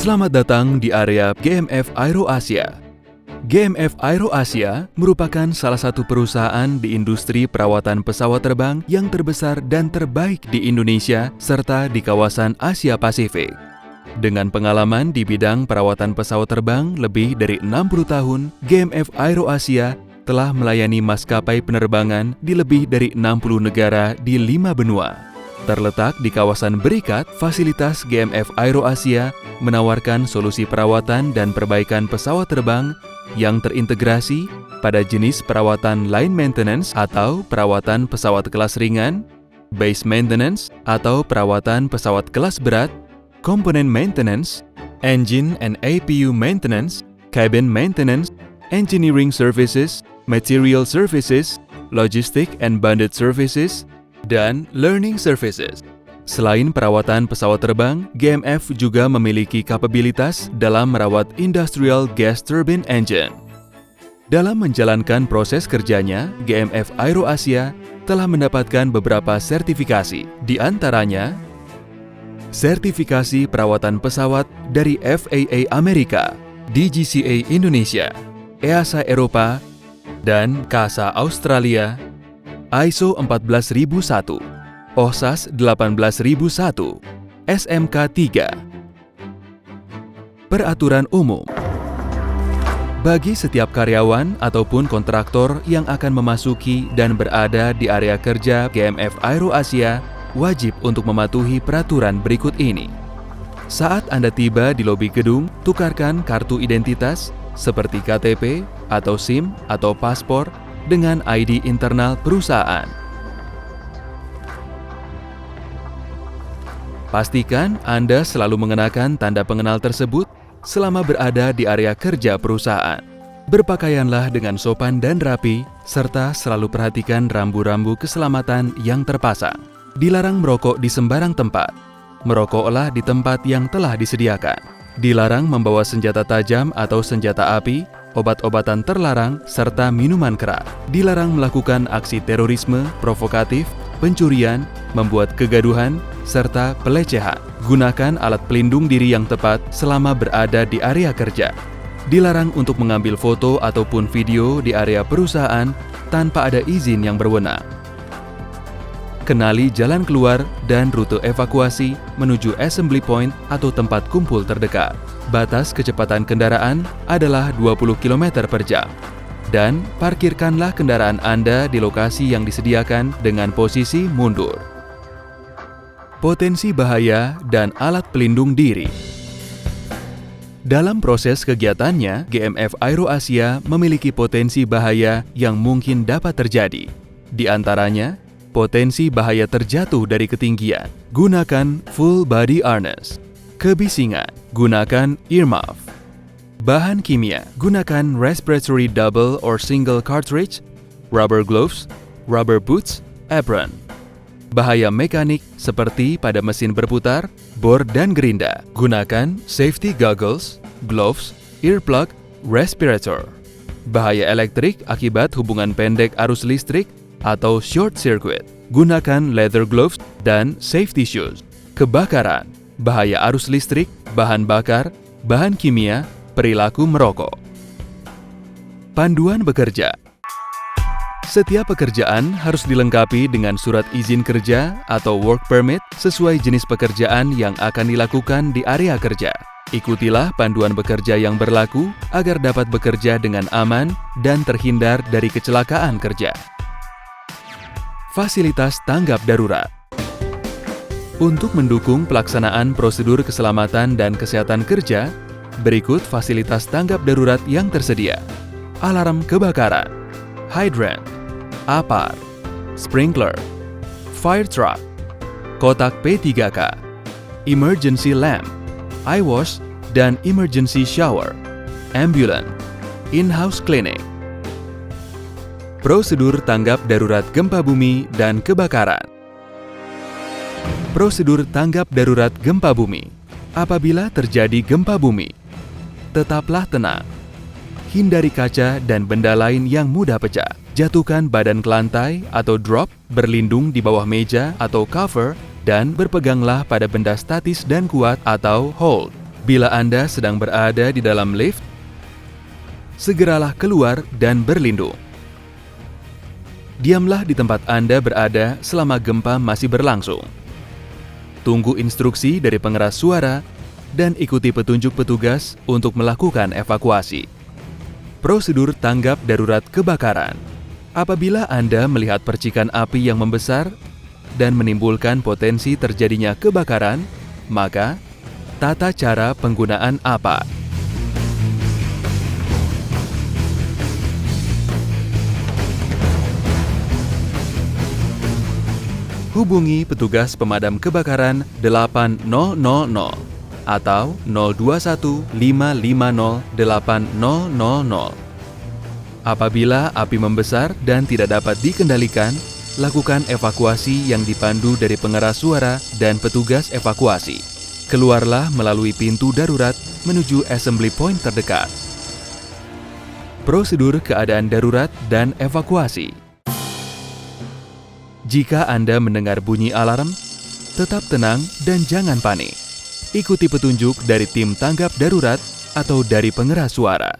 Selamat datang di area GMF Aero Asia. GMF Aero Asia merupakan salah satu perusahaan di industri perawatan pesawat terbang yang terbesar dan terbaik di Indonesia serta di kawasan Asia Pasifik. Dengan pengalaman di bidang perawatan pesawat terbang lebih dari 60 tahun, GMF Aero Asia telah melayani maskapai penerbangan di lebih dari 60 negara di 5 benua. Terletak di kawasan Berikat, fasilitas GMF Aero Asia menawarkan solusi perawatan dan perbaikan pesawat terbang yang terintegrasi pada jenis perawatan line maintenance atau perawatan pesawat kelas ringan, base maintenance atau perawatan pesawat kelas berat, component maintenance, engine and APU maintenance, cabin maintenance, engineering services, material services, logistic and bonded services, dan learning services. Selain perawatan pesawat terbang, GMF juga memiliki kapabilitas dalam merawat industrial gas turbine engine. Dalam menjalankan proses kerjanya, GMF Aero Asia telah mendapatkan beberapa sertifikasi, di antaranya sertifikasi perawatan pesawat dari FAA Amerika, DGCA Indonesia, EASA Eropa, dan CASA Australia, ISO 14001, OHSAS 18001, SMK 3. Peraturan umum. Bagi setiap karyawan ataupun kontraktor yang akan memasuki dan berada di area kerja GMF Aero Asia, wajib untuk mematuhi peraturan berikut ini. Saat Anda tiba di lobi gedung, tukarkan kartu identitas seperti KTP atau SIM atau paspor dengan ID internal perusahaan. Pastikan Anda selalu mengenakan tanda pengenal tersebut selama berada di area kerja perusahaan. Berpakaianlah dengan sopan dan rapi, serta selalu perhatikan rambu-rambu keselamatan yang terpasang. Dilarang merokok di sembarang tempat. Merokoklah di tempat yang telah disediakan. Dilarang membawa senjata tajam atau senjata api, obat-obatan terlarang, serta minuman keras. Dilarang melakukan aksi terorisme, provokatif, pencurian, membuat kegaduhan, serta pelecehan. Gunakan alat pelindung diri yang tepat selama berada di area kerja. Dilarang untuk mengambil foto ataupun video di area perusahaan tanpa ada izin yang berwenang. Kenali jalan keluar dan rute evakuasi menuju assembly point atau tempat kumpul terdekat. Batas kecepatan kendaraan adalah 20 km per jam. Dan parkirkanlah kendaraan Anda di lokasi yang disediakan dengan posisi mundur. Potensi bahaya dan alat pelindung diri. Dalam proses kegiatannya, GMF Aero Asia memiliki potensi bahaya yang mungkin dapat terjadi. Di antaranya, potensi bahaya terjatuh dari ketinggian. Gunakan full body harness. Kebisingan. Gunakan earmuff. Bahan kimia. Gunakan respiratory double or single cartridge, rubber gloves, rubber boots, apron. Bahaya mekanik seperti pada mesin berputar, bor dan gerinda. Gunakan safety goggles, gloves, earplug, respirator. Bahaya elektrik akibat hubungan pendek arus listrik atau short circuit. Gunakan leather gloves dan safety shoes. Kebakaran, bahaya arus listrik, bahan bakar, bahan kimia, perilaku merokok. Panduan bekerja. Setiap pekerjaan harus dilengkapi dengan surat izin kerja atau work permit sesuai jenis pekerjaan yang akan dilakukan di area kerja. Ikutilah panduan bekerja yang berlaku agar dapat bekerja dengan aman dan terhindar dari kecelakaan kerja. Fasilitas tanggap darurat. Untuk mendukung pelaksanaan prosedur keselamatan dan kesehatan kerja, berikut fasilitas tanggap darurat yang tersedia. Alarm kebakaran, hydrant, APAR, sprinkler, fire truck, kotak P3K, emergency lamp, eye wash, dan emergency shower, ambulans, in-house clinic. Prosedur tanggap darurat gempa bumi dan kebakaran. Prosedur tanggap darurat gempa bumi. Apabila terjadi gempa bumi, tetaplah tenang. Hindari kaca dan benda lain yang mudah pecah. Jatuhkan badan ke lantai atau drop, berlindung di bawah meja atau cover, dan berpeganglah pada benda statis dan kuat atau hold. Bila Anda sedang berada di dalam lift, segeralah keluar dan berlindung. Diamlah di tempat Anda berada selama gempa masih berlangsung. Tunggu instruksi dari pengeras suara dan ikuti petunjuk petugas untuk melakukan evakuasi. Prosedur tanggap darurat kebakaran. Apabila Anda melihat percikan api yang membesar dan menimbulkan potensi terjadinya kebakaran, maka tata cara penggunaan apa? Hubungi petugas pemadam kebakaran 800 atau 021 550 8000. Apabila api membesar dan tidak dapat dikendalikan, lakukan evakuasi yang dipandu dari pengeras suara dan petugas evakuasi. Keluarlah melalui pintu darurat menuju assembly point terdekat. Prosedur keadaan darurat dan evakuasi. Jika Anda mendengar bunyi alarm, tetap tenang dan jangan panik. Ikuti petunjuk dari tim tanggap darurat atau dari pengeras suara.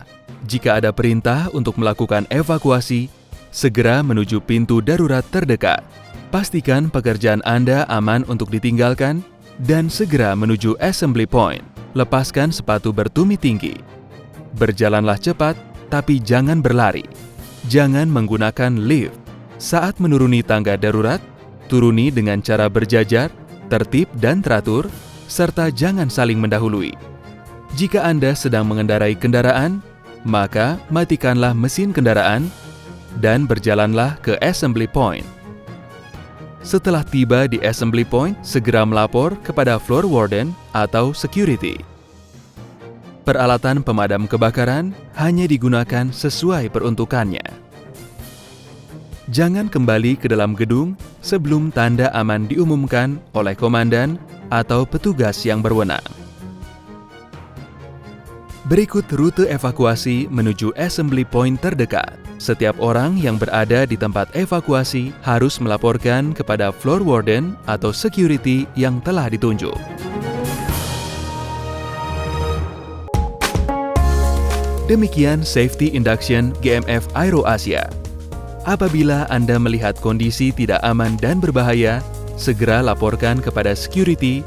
Jika ada perintah untuk melakukan evakuasi, segera menuju pintu darurat terdekat. Pastikan pekerjaan Anda aman untuk ditinggalkan dan segera menuju assembly point. Lepaskan sepatu bertumit tinggi. Berjalanlah cepat, tapi jangan berlari. Jangan menggunakan lift. Saat menuruni tangga darurat, turuni dengan cara berjajar, tertib dan teratur, serta jangan saling mendahului. Jika Anda sedang mengendarai kendaraan, maka matikanlah mesin kendaraan dan berjalanlah ke assembly point. Setelah tiba di assembly point, segera melapor kepada floor warden atau security. Peralatan pemadam kebakaran hanya digunakan sesuai peruntukannya. Jangan kembali ke dalam gedung sebelum tanda aman diumumkan oleh komandan atau petugas yang berwenang. Berikut rute evakuasi menuju assembly point terdekat. Setiap orang yang berada di tempat evakuasi harus melaporkan kepada floor warden atau security yang telah ditunjuk. Demikian Safety Induction GMF Aero Asia. Apabila Anda melihat kondisi tidak aman dan berbahaya, segera laporkan kepada security,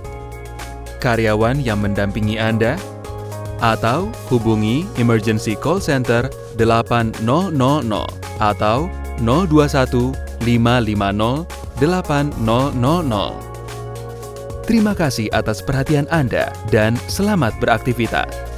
karyawan yang mendampingi Anda, atau hubungi Emergency Call Center 800 atau 021 550 8000. Terima kasih atas perhatian Anda dan selamat beraktivitas.